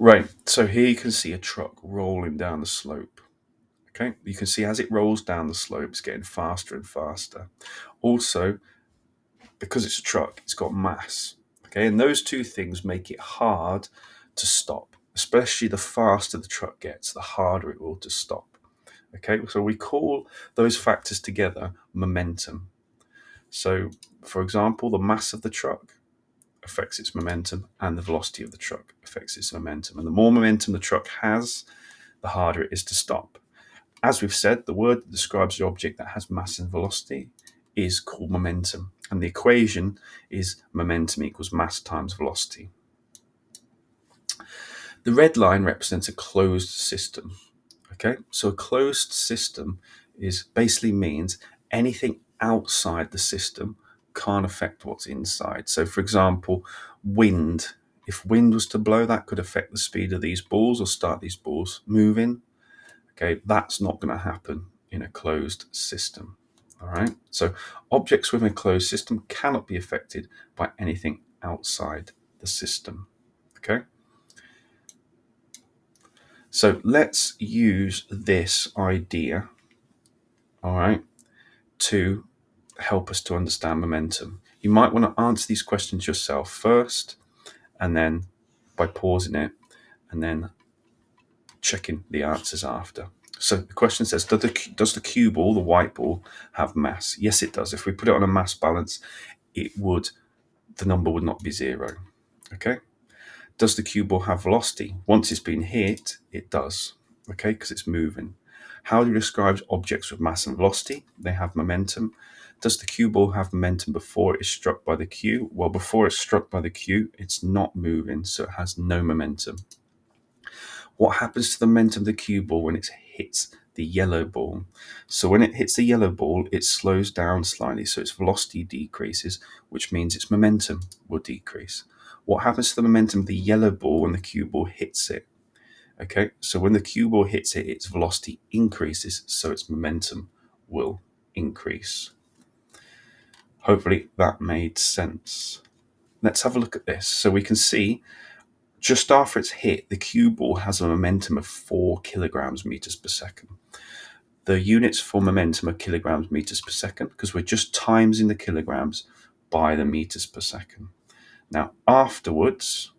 Right, so here you can see a truck rolling down the slope. Okay, you can see as it rolls down the slope, it's getting faster and faster. Also, because it's a truck, it's got mass. Okay, and those two things make it hard to stop, especially the faster the truck gets, the harder it will to stop. Okay, so we call those factors together momentum. So, for example, the mass of the truck affects its momentum, and the velocity of the truck affects its momentum. And the more momentum the truck has, the harder it is to stop. As we've said, the word that describes the object that has mass and velocity is called momentum. And the equation is momentum equals mass times velocity. The red line represents a closed system. Okay, so a closed system is basically means anything outside the system can't affect what's inside. So, for example, wind. If wind was to blow, that could affect the speed of these balls or start these balls moving. Okay, that's not going to happen in a closed system. All right, so objects within a closed system cannot be affected by anything outside the system. Okay, so let's use this idea, all right, to help us to understand momentum. You might want to answer these questions yourself first, and then by pausing it, and then checking the answers after. So the question says, does the cue ball, the white ball, have mass? Yes, it does. If we put it on a mass balance, the number would not be zero. Okay. Does the cue ball have velocity? Once it's been hit, it does. Okay, because it's moving. How do you describe objects with mass and velocity? They have momentum. Does the cue ball have momentum before it is struck by the cue? Well, before it's struck by the cue, it's not moving, so it has no momentum. What happens to the momentum of the cue ball when it hits the yellow ball? So when it hits the yellow ball, it slows down slightly, so its velocity decreases, which means its momentum will decrease. What happens to the momentum of the yellow ball when the cue ball hits it? Okay, so when the cue ball hits it, its velocity increases, so its momentum will increase. Hopefully that made sense. Let's have a look at this. So we can see just after it's hit, the cue ball has a momentum of 4 kilograms meters per second. The units for momentum are kilograms meters per second because we're just timesing the kilograms by the meters per second. Now, afterwards,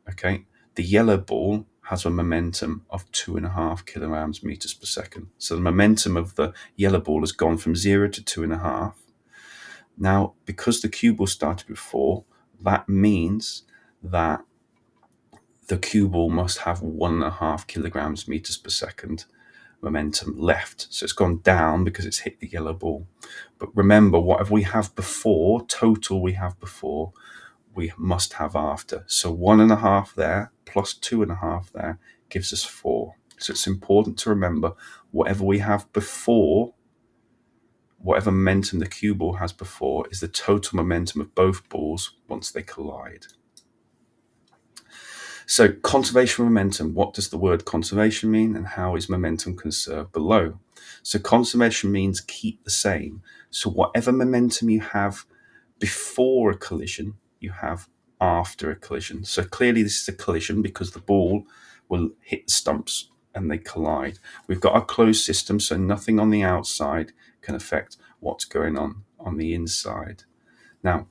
okay, the yellow ball has a momentum of 2.5 kilograms meters per second. So the momentum of the yellow ball has gone from 0 to 2.5. Now, because the cue ball started with 4, that means that the cue ball must have 1.5 kilograms meters per second momentum left. So it's gone down because it's hit the yellow ball. But remember, whatever we have before, total we have before, we must have after. So 1.5 there plus 2.5 there gives us 4. So it's important to remember whatever we have before, whatever momentum the cue ball has before, is the total momentum of both balls once they collide. So conservation of momentum, what does the word conservation mean and how is momentum conserved below? So conservation means keep the same. So whatever momentum you have before a collision, you have after a collision. So clearly this is a collision because the ball will hit the stumps and they collide. We've got a closed system, so nothing on the outside can affect what's going on the inside. Now,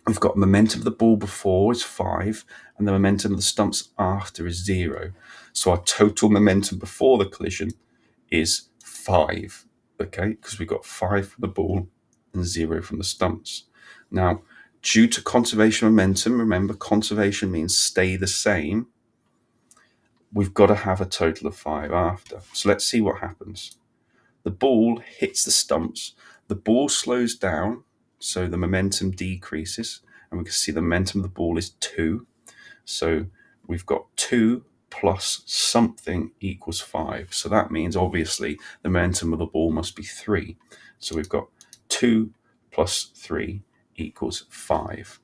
we've got momentum of the ball before is 5, and the momentum of the stumps after is 0. So our total momentum before the collision is 5, okay? Because we've got 5 from the ball and 0 from the stumps. Now, due to conservation of momentum, remember conservation means stay the same, we've got to have a total of 5 after. So let's see what happens. The ball hits the stumps, the ball slows down, so the momentum decreases, and we can see the momentum of the ball is 2. So we've got 2 plus something equals 5. So that means obviously the momentum of the ball must be 3. So we've got 2 plus 3 equals 5.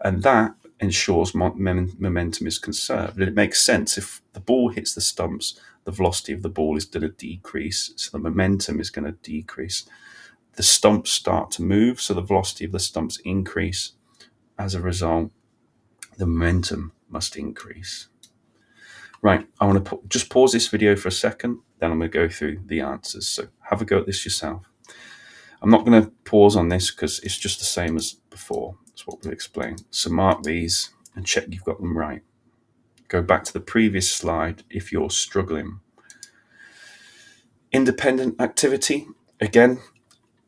And that ensures momentum is conserved. And it makes sense. If the ball hits the stumps, the velocity of the ball is going to decrease, so the momentum is going to decrease. The stumps start to move, so the velocity of the stumps increase. As a result, the momentum must increase. Right, I want to just pause this video for a second, then I'm going to go through the answers. So have a go at this yourself. I'm not going to pause on this because it's just the same as before. That's what we'll explain. So mark these and check you've got them right. Go back to the previous slide if you're struggling. Independent activity. Again,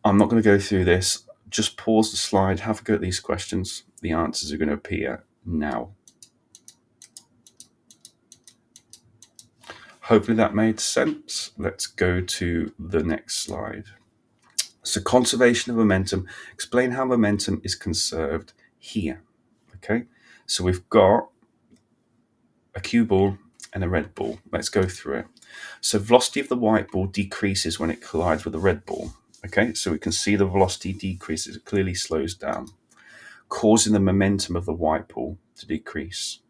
I'm not going to go through this. Just pause the slide, have a go at these questions. The answers are going to appear now. Hopefully that made sense. Let's go to the next slide. So conservation of momentum. Explain how momentum is conserved here. Okay, so we've got a cue ball and a red ball. Let's go through it. So velocity of the white ball decreases when it collides with the red ball. Okay, so we can see the velocity decreases. It clearly slows down, causing the momentum of the white ball to decrease.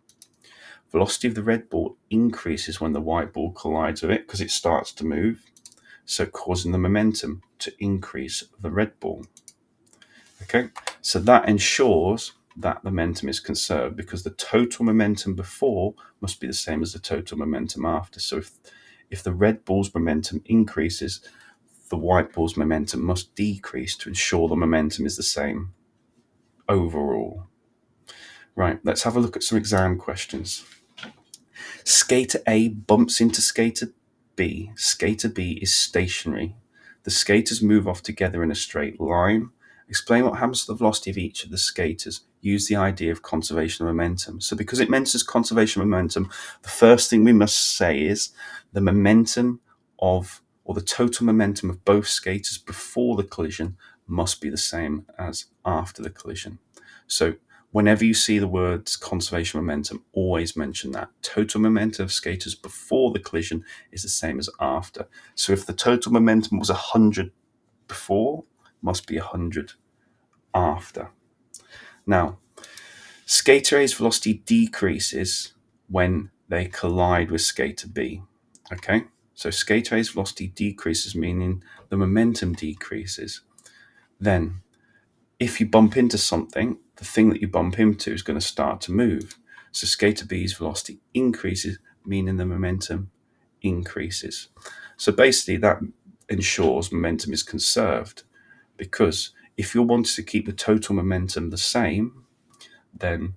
Velocity of the red ball increases when the white ball collides with it because it starts to move, so causing the momentum to increase the red ball. Okay, so that ensures that momentum is conserved because the total momentum before must be the same as the total momentum after. So if the red ball's momentum increases, the white ball's momentum must decrease to ensure the momentum is the same overall. Right, let's have a look at some exam questions. Skater A bumps into skater B. Skater B is stationary. The skaters move off together in a straight line. Explain what happens to the velocity of each of the skaters. Use the idea of conservation of momentum. So because it mentions conservation of momentum, the first thing we must say is the momentum of, or the total momentum of both skaters before the collision must be the same as after the collision. So whenever you see the words conservation momentum, always mention that. Total momentum of skaters before the collision is the same as after. So if the total momentum was 100 before, must be 100 after. Now, skater A's velocity decreases when they collide with skater B. Okay, so skater A's velocity decreases, meaning the momentum decreases. Then if you bump into something, the thing that you bump into is going to start to move. So skater B's velocity increases, meaning the momentum increases. So basically that ensures momentum is conserved, because if you want to keep the total momentum the same, then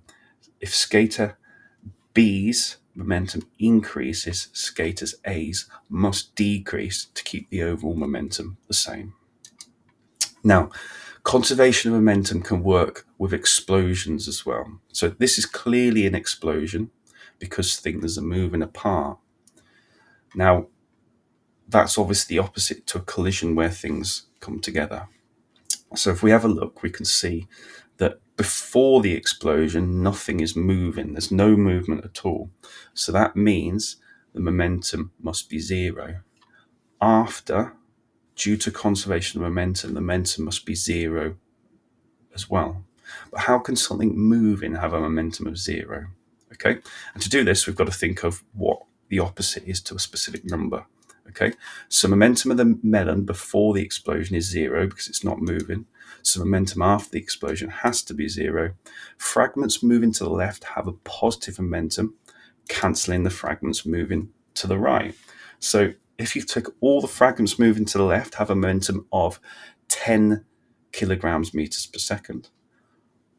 if skater B's momentum increases, skaters A's must decrease to keep the overall momentum the same. Now, conservation of momentum can work with explosions as well. So this is clearly an explosion because things are moving apart. Now, that's obviously the opposite to a collision where things come together. So if we have a look, we can see that before the explosion, nothing is moving. There's no movement at all. So that means the momentum must be zero. After, due to conservation of momentum, the momentum must be zero as well. But how can something moving have a momentum of zero? Okay, and to do this, we've got to think of what the opposite is to a specific number. Okay, so momentum of the melon before the explosion is zero because it's not moving. So momentum after the explosion has to be zero. Fragments moving to the left have a positive momentum, cancelling the fragments moving to the right. So if you take all the fragments moving to the left have a momentum of 10 kilograms meters per second,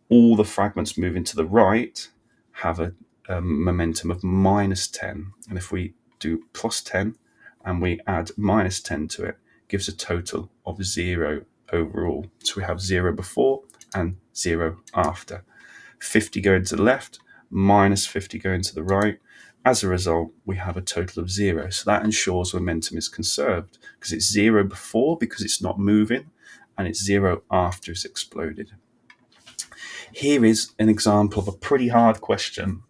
all the fragments moving to the right have a momentum of minus 10. And if we do plus 10 and we add minus 10 to it, gives a total of zero overall. So we have zero before and zero after. 50 going to the left, minus 50 going to the right. As a result, we have a total of zero. So that ensures momentum is conserved because it's zero before because it's not moving, and it's zero after it's exploded. Here is an example of a pretty hard question.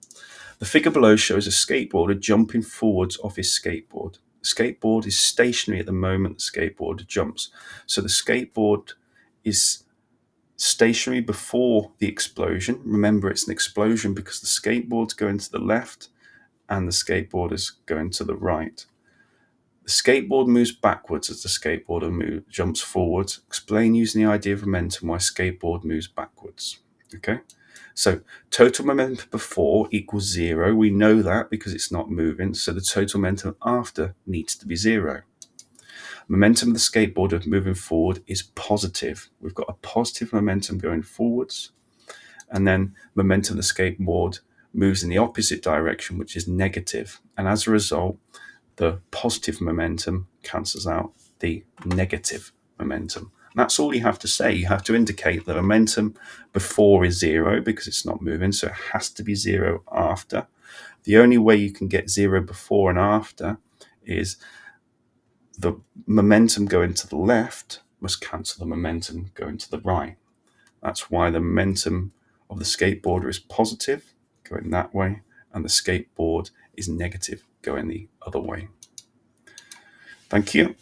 The figure below shows a skateboarder jumping forwards off his skateboard. The skateboard is stationary at the moment the skateboarder jumps. So the skateboard is stationary before the explosion. Remember, it's an explosion because the skateboard's going to the left and the skateboard is going to the right. The skateboard moves backwards as the skateboarder jumps forwards. Explain using the idea of momentum why skateboard moves backwards. Okay, So total momentum before equals 0. We know that because it's not moving. So the total momentum after needs to be 0. Momentum of the skateboard moving forward is positive. We've got a positive momentum going forwards. And then momentum of the skateboard moves in the opposite direction, which is negative. And as a result, the positive momentum cancels out the negative momentum. And that's all you have to say. You have to indicate the momentum before is 0 because it's not moving, so it has to be 0 after. The only way you can get 0 before and after is the momentum going to the left must cancel the momentum going to the right. That's why the momentum of the skateboarder is positive, going that way, and the skateboard is negative, going the other way. Thank you.